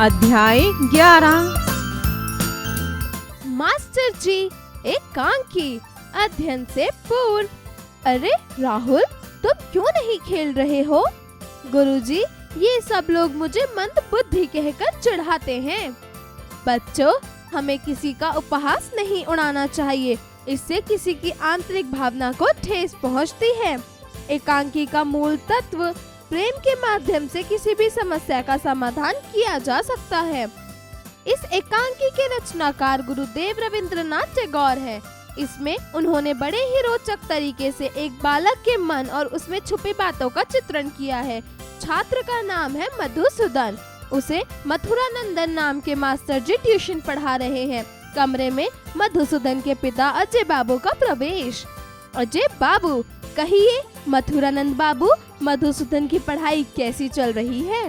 अध्याय 11। मास्टर जी, एकांकी अध्ययन से पूर्व। अरे राहुल, तुम क्यों नहीं खेल रहे हो? गुरुजी, ये सब लोग मुझे मंद बुद्धि कहकर चिढ़ाते हैं। बच्चों, हमें किसी का उपहास नहीं उड़ाना चाहिए, इससे किसी की आंतरिक भावना को ठेस पहुंचती है। एकांकी का मूल तत्व प्रेम के माध्यम से किसी भी समस्या का समाधान किया जा सकता है। इस एकांकी के रचनाकार गुरुदेव रविंद्रनाथ टैगोर हैं। इसमें उन्होंने बड़े ही रोचक तरीके से एक बालक के मन और उसमें छुपी बातों का चित्रण किया है। छात्र का नाम है मधुसूदन। उसे मथुरानंदन नाम के मास्टर जी ट्यूशन पढ़ा रहे हैं। कमरे में मधुसूदन के पिता अजय बाबू का प्रवेश। अजय बाबू, कहिए मथुरानंद बाबू, मधुसूदन की पढ़ाई कैसी चल रही है?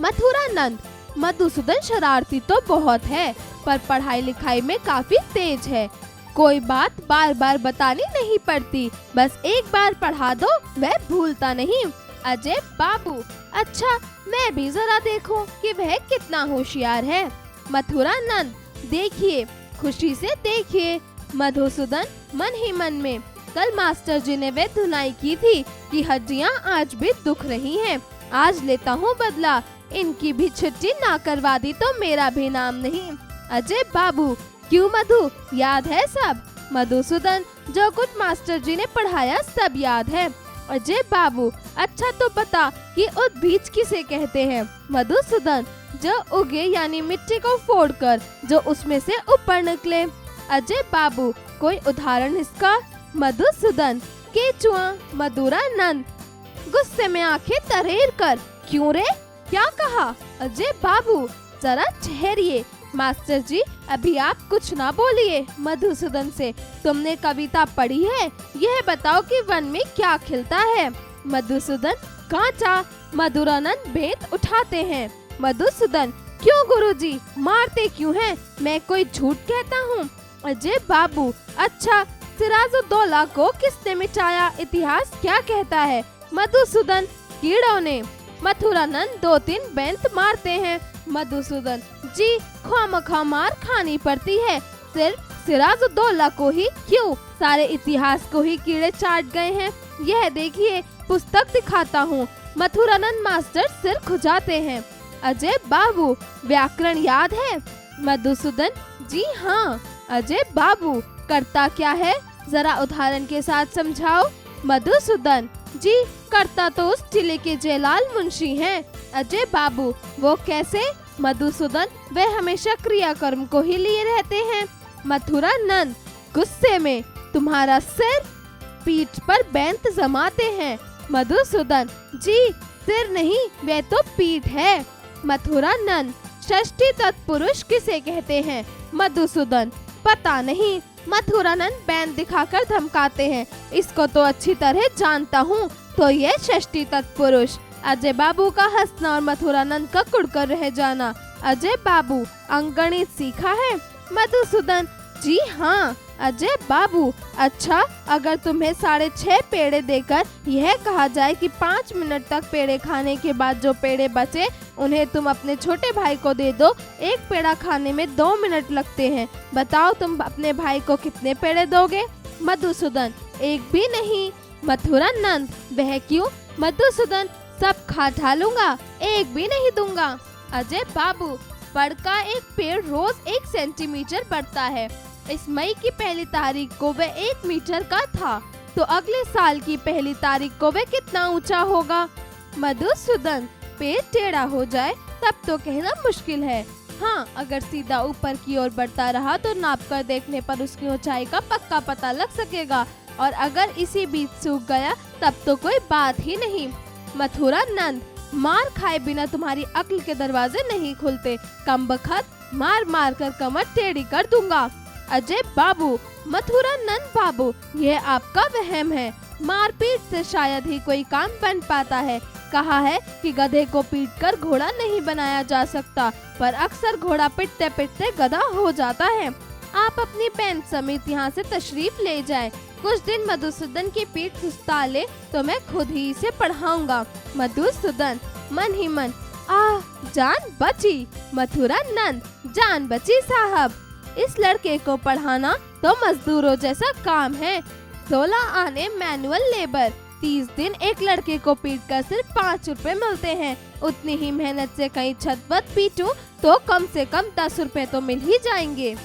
मथुरानंद, मधुसूदन शरारती तो बहुत है, पर पढ़ाई लिखाई में काफी तेज है। कोई बात बार बार बतानी नहीं पड़ती, बस एक बार पढ़ा दो, वह भूलता नहीं। अजय बाबू, अच्छा, मैं भी जरा देखूं कि वह कितना होशियार है। मथुरानंद, देखिए, खुशी से देखिए। मधुसूदन मन ही मन में, कल मास्टर जी ने वे धुनाई की थी कि हड्डियां आज भी दुख रही हैं। आज लेता हूँ बदला, इनकी भी छुट्टी ना करवा दी तो मेरा भी नाम नहीं। अजय बाबू, क्यों मधु, याद है सब? मधुसूदन, जो कुछ मास्टर जी ने पढ़ाया सब याद है। अजय बाबू, अच्छा तो बता कि उद्बीज किसे कहते हैं? मधुसूदन, जो उगे यानी मिट्टी को फोड़कर जो उसमें से ऊपर निकले। अजय बाबू, कोई उदाहरण इसका? मधुसूदन, केचुआ। मधुरानंद, गुस्से में आंखें तरेर कर, क्यों रे, क्या कहा? अजय बाबू, जरा ठहरिए। मास्टर जी, अभी आप कुछ ना बोलिए। मधुसूदन से, तुमने कविता पढ़ी है? यह बताओ कि वन में क्या खिलता है? मधुसूदन, कांचा। मधुरानंद भेद उठाते हैं। मधुसूदन, क्यों गुरुजी, मारते क्यों हैं? मैं कोई झूठ कहता हूँ? अजय बाबू, अच्छा, सिराजुद्दौला को किसने मिटाया? इतिहास क्या कहता है? मधुसूदन, कीड़ों ने। मथुरानंद 2-3 बेंत मारते हैं। मधुसूदन जी, खामखा मार खानी पड़ती है, सिर्फ सिराजुद्दौला को ही क्यों? सारे इतिहास को ही कीड़े चाट गए हैं। यह देखिए, पुस्तक दिखाता हूँ। मथुरानंद मास्टर सिर खुजाते हैं। अजय बाबू, व्याकरण याद है? मधुसूदन जी हाँ। अजय बाबू, कर्ता क्या है, जरा उदाहरण के साथ समझाओ। मधुसूदन जी, कर्ता तो उस जिले के जयलाल मुंशी हैं। अजय बाबू, वो कैसे? मधुसूदन, वे हमेशा क्रियाकर्म को ही लिए रहते हैं। मथुरानंद गुस्से में, तुम्हारा सिर? पीठ पर बेंत जमाते हैं। मधुसूदन जी, सिर नहीं, वे तो पीठ है। मथुरानंद, षष्ठी तत्पुरुष किसे कहते हैं? मधुसूदन, पता नहीं। मथुरानंद बैंड दिखाकर धमकाते हैं। इसको तो अच्छी तरह जानता हूँ, तो ये षष्ठी तत्पुरुष। अजय बाबू का हंसना और मथुरानंद का कुड़कर रह जाना। अजय बाबू, अंकगणित सीखा है? मधुसूदन जी हाँ। अजय बाबू, अच्छा, अगर तुम्हें 6.5 पेड़े देकर यह कहा जाए कि 5 मिनट तक पेड़े खाने के बाद जो पेड़े बचे उन्हें तुम अपने छोटे भाई को दे दो। एक पेड़ा खाने में 2 मिनट लगते हैं। बताओ तुम अपने भाई को कितने पेड़े दोगे? मधुसूदन, एक भी नहीं। मथुरानंद, वह क्यों? मधुसूदन, सब खा ढालूंगा, एक भी नहीं दूंगा। अजय बाबू, बड़ का एक पेड़ रोज 1 सेंटीमीटर बढ़ता है। इस मई की 1 तारीख को वह 1 मीटर का था, तो अगले साल की 1 तारीख को वह कितना ऊंचा होगा? मधुसूदन, पेड़ टेढ़ा हो जाए तब तो कहना मुश्किल है। हाँ, अगर सीधा ऊपर की ओर बढ़ता रहा तो नाप कर देखने पर उसकी ऊंचाई का पक्का पता लग सकेगा, और अगर इसी बीच सूख गया तब तो कोई बात ही नहीं। मथुरानंद, मार खाए बिना तुम्हारी अक्ल के दरवाजे नहीं खुलते। कमबख्त, मार मार कर कमर टेढ़ी कर दूंगा। अजय बाबू, मथुरानंद बाबू, यह आपका वहम है। मारपीट से शायद ही कोई काम बन पाता है। कहा है कि गधे को पीटकर घोड़ा नहीं बनाया जा सकता, पर अक्सर घोड़ा पिटते पिटते गधा हो जाता है। आप अपनी बेंच समेत यहाँ से तशरीफ ले जाएं। कुछ दिन मधुसूदन की पीठ सुस्ता ले तो मैं खुद ही इसे पढ़ाऊंगा। मधुसूदन मन ही मन, जान बची मथुरा नंद, जान बची साहब। इस लड़के को पढ़ाना तो मजदूरों जैसा काम है। 16 आने मैनुअल लेबर, 30 दिन एक लड़के को पीट कर सिर्फ 5 रुपए मिलते हैं। उतनी ही मेहनत से कहीं छत वत पीटूं तो कम से कम 10 रुपए तो मिल ही जाएंगे।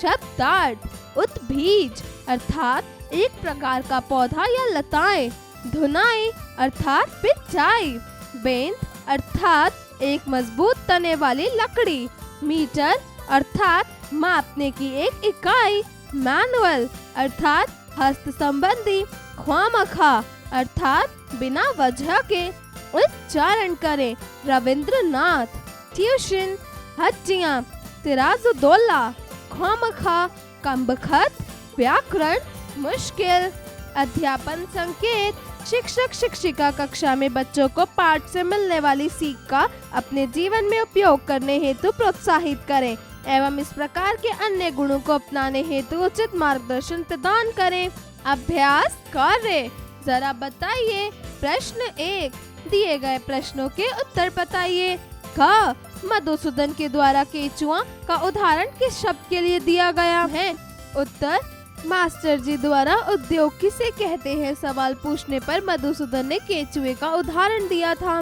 छपदार्ड, उद्भिज अर्थात एक प्रकार का पौधा या लताएं। धुनाई अर्थात पिचाई। बेंत अर्थात एक मजबूत तने वाली लकड़ी। मीटर अर्थात मापने की एक इकाई। मैनुअल अर्थात हस्त संबंधी। ख्वामखा अर्थात बिना वजह के। उच्चारण करें रविंद्रनाथ। ट्यूशन, हट्टियां, सिराजुद्दौला। ख्वामखा, कमबख्त, व्याकरण, मुश्किल। अध्यापन संकेत, शिक्षक शिक्षिका कक्षा में बच्चों को पाठ से मिलने वाली सीख का अपने जीवन में उपयोग करने हेतु प्रोत्साहित करें एवं इस प्रकार के अन्य गुणों को अपनाने हेतु उचित मार्गदर्शन प्रदान करें। अभ्यास कार्य, जरा बताइए। प्रश्न 1, दिए गए प्रश्नों के उत्तर बताइए। क, मधुसूदन के द्वारा केचुआ का उदाहरण किस शब्द के लिए दिया गया है? उत्तर, मास्टर जी द्वारा उद्योग किसे कहते हैं सवाल पूछने पर मधुसूदन ने केचुए का उदाहरण दिया था।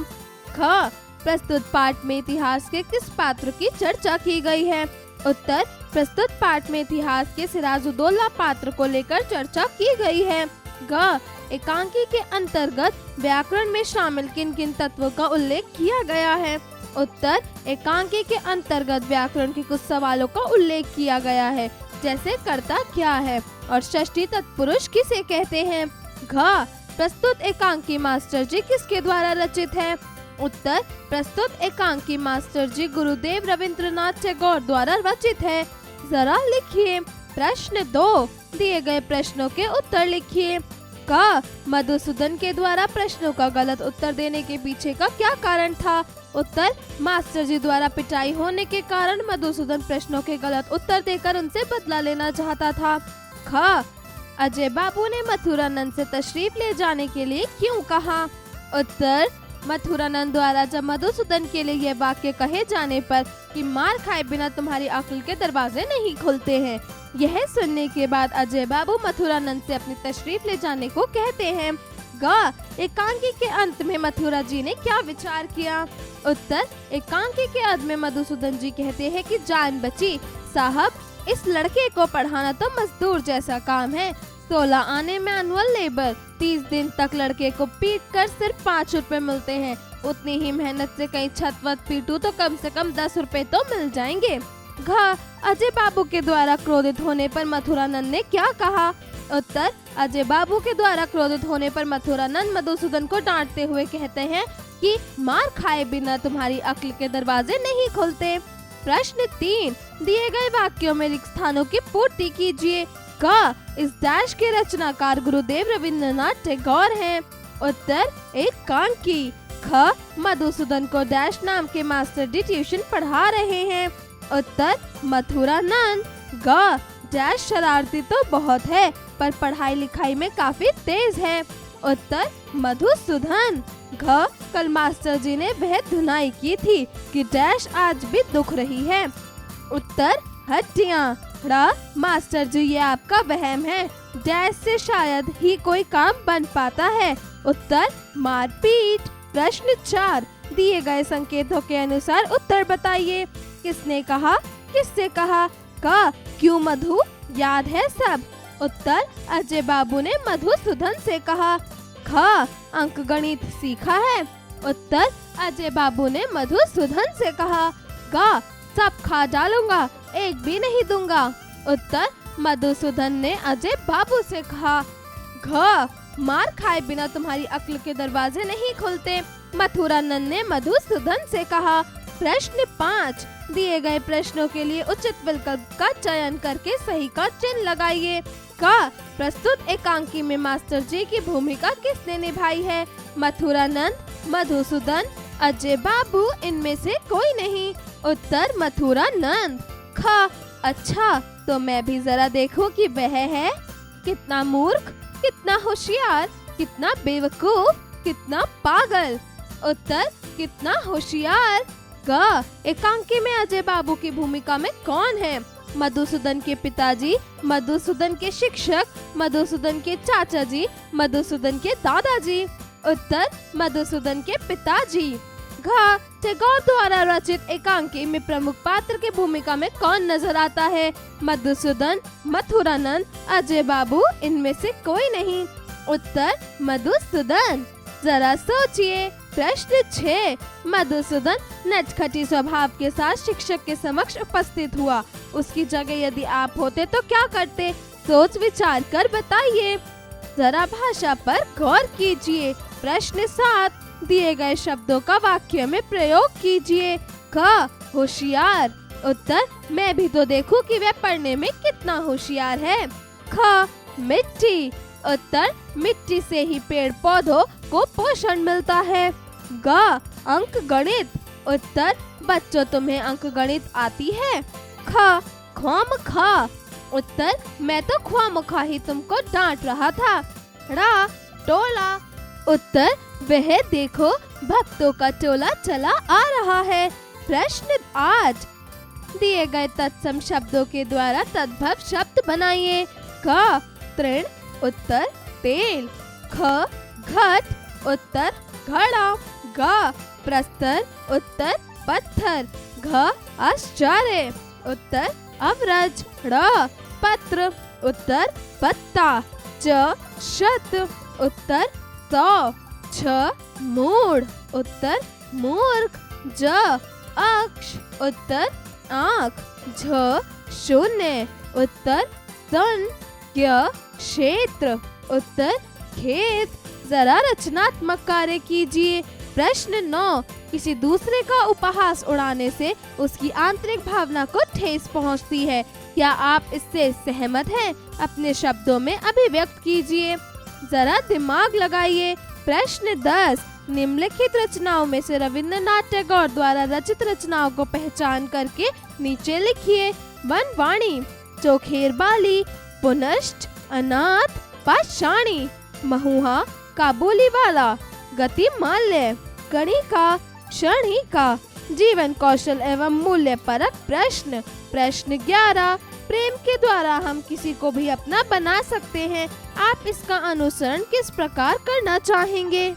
ख, प्रस्तुत पाठ में इतिहास के किस पात्र की चर्चा की गई है? उत्तर, प्रस्तुत पाठ में इतिहास के सिराजुद्दौला पात्र को लेकर चर्चा की गई है। ग, एकांकी के अंतर्गत व्याकरण में शामिल किन किन तत्वों का उल्लेख किया गया है? उत्तर, एकांकी के अंतर्गत व्याकरण के कुछ सवालों का उल्लेख किया गया है, जैसे कर्ता क्या है और षष्ठी तत्पुरुष किसे कहते हैं। घ, प्रस्तुत एकांकी मास्टर जी किसके द्वारा रचित है? उत्तर, प्रस्तुत एकांकी मास्टर जी गुरुदेव रविंद्रनाथ टैगोर द्वारा रचित है। जरा लिखिए। प्रश्न 2, दिए गए प्रश्नों के उत्तर लिखिए। क, मधुसूदन के द्वारा प्रश्नों का गलत उत्तर देने के पीछे का क्या कारण था? उत्तर, मास्टर जी द्वारा पिटाई होने के कारण मधुसूदन प्रश्नों के गलत उत्तर देकर उनसे बदला लेना चाहता था। ख, अजय बाबू ने मथुरानंद से तशरीफ ले जाने के लिए क्यों कहा? उत्तर, मथुरानंद द्वारा जब मधुसूदन के लिए यह वाक्य कहे जाने पर कि मार खाए बिना तुम्हारी अक्ल के दरवाजे नहीं खुलते हैं, यह सुनने के बाद अजय बाबू मथुरानंद से अपनी तशरीफ ले जाने को कहते हैं। ग, एकांकी के अंत में मथुरा जी ने क्या विचार किया? उत्तर, एकांकी के अंत में मधुसूदन जी कहते हैं कि जान बची साहब, इस लड़के को पढ़ाना तो मजदूर जैसा काम है। 16 आने मैनुअल लेबर, 30 दिन तक लड़के को पीट कर सिर्फ 5 रुपए मिलते हैं। उतनी ही मेहनत से कहीं छत वत पीटूं तो कम से कम 10 रुपए तो मिल जाएंगे। घ, अजय बाबू के द्वारा क्रोधित होने पर मथुरानंद ने क्या कहा? उत्तर, अजय बाबू के द्वारा क्रोधित होने पर मथुरानंद मधुसूदन को डांटते हुए कहते हैं कि मार खाए बिना तुम्हारी अक्ल के दरवाजे नहीं खुलते। प्रश्न 3, दिए गए वाक्यों में रिक्त स्थानों की पूर्ति कीजिए। क, इस डैश के रचनाकार गुरुदेव रविंद्रनाथ टैगोर हैं। उत्तर, एकांकी। ख, मधुसूदन को डैश नाम के मास्टर जी ट्यूशन पढ़ा रहे हैं। उत्तर, मथुरानंद। ग, डैश शरारती तो बहुत है पर पढ़ाई लिखाई में काफी तेज है। उत्तर, मधुसूदन। घ, कल मास्टर जी ने वह धुनाई की थी कि डैश आज भी दुख रही है। उत्तर, हड्डियां। र, मास्टर जी ये आपका वहम है, डैश से शायद ही कोई काम बन पाता है। उत्तर, मारपीट। प्रश्न 4, दिए गए संकेतों के अनुसार उत्तर बताइए। किसने कहा, किससे कहा? क, क्यों मधु, याद है सब? उत्तर, अजय बाबू ने मधुसूदन से कहा। ख, अंक गणित सीखा है? उत्तर, अजय बाबू ने मधुसूदन से कहा। ग, सब खा डालूंगा, एक भी नहीं दूंगा। उत्तर, मधुसूदन ने अजय बाबू से कहा। घ, मार खाए बिना तुम्हारी अक्ल के दरवाजे नहीं खुलते, मथुरानंद ने मधुसूदन से कहा। प्रश्न 5, दिए गए प्रश्नों के लिए उचित विकल्प का चयन करके सही का चिन्ह लगाइए। क, प्रस्तुत एकांकी में मास्टर जी की भूमिका किसने निभाई है? मथुरानंद, मधुसूदन, अजय बाबू, इनमें से कोई नहीं। उत्तर, मथुरानंद। ख, अच्छा तो मैं भी जरा देखूं कि वह है कितना मूर्ख, कितना होशियार, कितना बेवकूफ, कितना पागल। उत्तर, कितना होशियार। ग, एकांकी में अजय बाबू की भूमिका में कौन है? मधुसूदन के पिताजी, मधुसूदन के शिक्षक, मधुसूदन के चाचा जी, मधुसूदन के दादाजी। उत्तर, मधुसूदन के पिताजी। घ, टैगोर द्वारा रचित एकांकी में प्रमुख पात्र की भूमिका में कौन नजर आता है? मधुसूदन, मथुरानंद, अजय बाबू, इनमें से कोई नहीं। उत्तर, मधुसूदन। जरा सोचिए। प्रश्न 6, मधुसूदन नटखटी स्वभाव के साथ शिक्षक के समक्ष उपस्थित हुआ। उसकी जगह यदि आप होते तो क्या करते? सोच विचार कर बताइए। जरा भाषा पर गौर कीजिए। प्रश्न 7, दिए गए शब्दों का वाक्य में प्रयोग कीजिए। क, होशियार। उत्तर, मैं भी तो देखूं कि वह पढ़ने में कितना होशियार है। ख, मिट्टी। उत्तर, मिट्टी से ही पेड़ पौधों को पोषण मिलता है। ग, अंक गणित। उत्तर, बच्चों तुम्हें अंक गणित आती है। ख, ख्वामखा। उत्तर, मैं तो ख्वामखा ही तुमको डांट रहा था। रा, टोला। उत्तर, वह देखो भक्तों का टोला चला आ रहा है। प्रश्न 8, दिए गए तत्सम शब्दों के द्वारा तद्भव शब्द बनाइए। क, तृण। उत्तर, तेल। ख, घट। उत्तर, घड़ा। ग, प्रस्तर। उत्तर, पत्थर। घ, आश्चर्य। उत्तर, अवरज। ड़, पत्र। उत्तर, पत्ता। च, शत। उत्तर, 100। छ, मूढ़। उत्तर, मूर्ख। ज, अक्ष। उत्तर, आँख। झ, शून्य। उत्तर, सन। क्य, क्षेत्र। उत्तर, खेत। जरा रचनात्मक कार्य कीजिए। प्रश्न 9, किसी दूसरे का उपहास उड़ाने से उसकी आंतरिक भावना को ठेस पहुंचती है। क्या आप इससे सहमत हैं? अपने शब्दों में अभिव्यक्त कीजिए। जरा दिमाग लगाइए। प्रश्न 10, निम्नलिखित रचनाओं में से रविंद्रनाथ टैगोर द्वारा रचित रचनाओं को पहचान करके नीचे लिखिए। वनवाणी, चोखेर बाली, पुनश्च, अनाथ, पाषाणी, महुआ, काबुली वाला, गतिमाल्य, गणिका, क्षणिका। जीवन कौशल एवं मूल्य परक प्रश्न। प्रश्न 11, प्रेम के द्वारा हम किसी को भी अपना बना सकते हैं। आप इसका अनुसरण किस प्रकार करना चाहेंगे?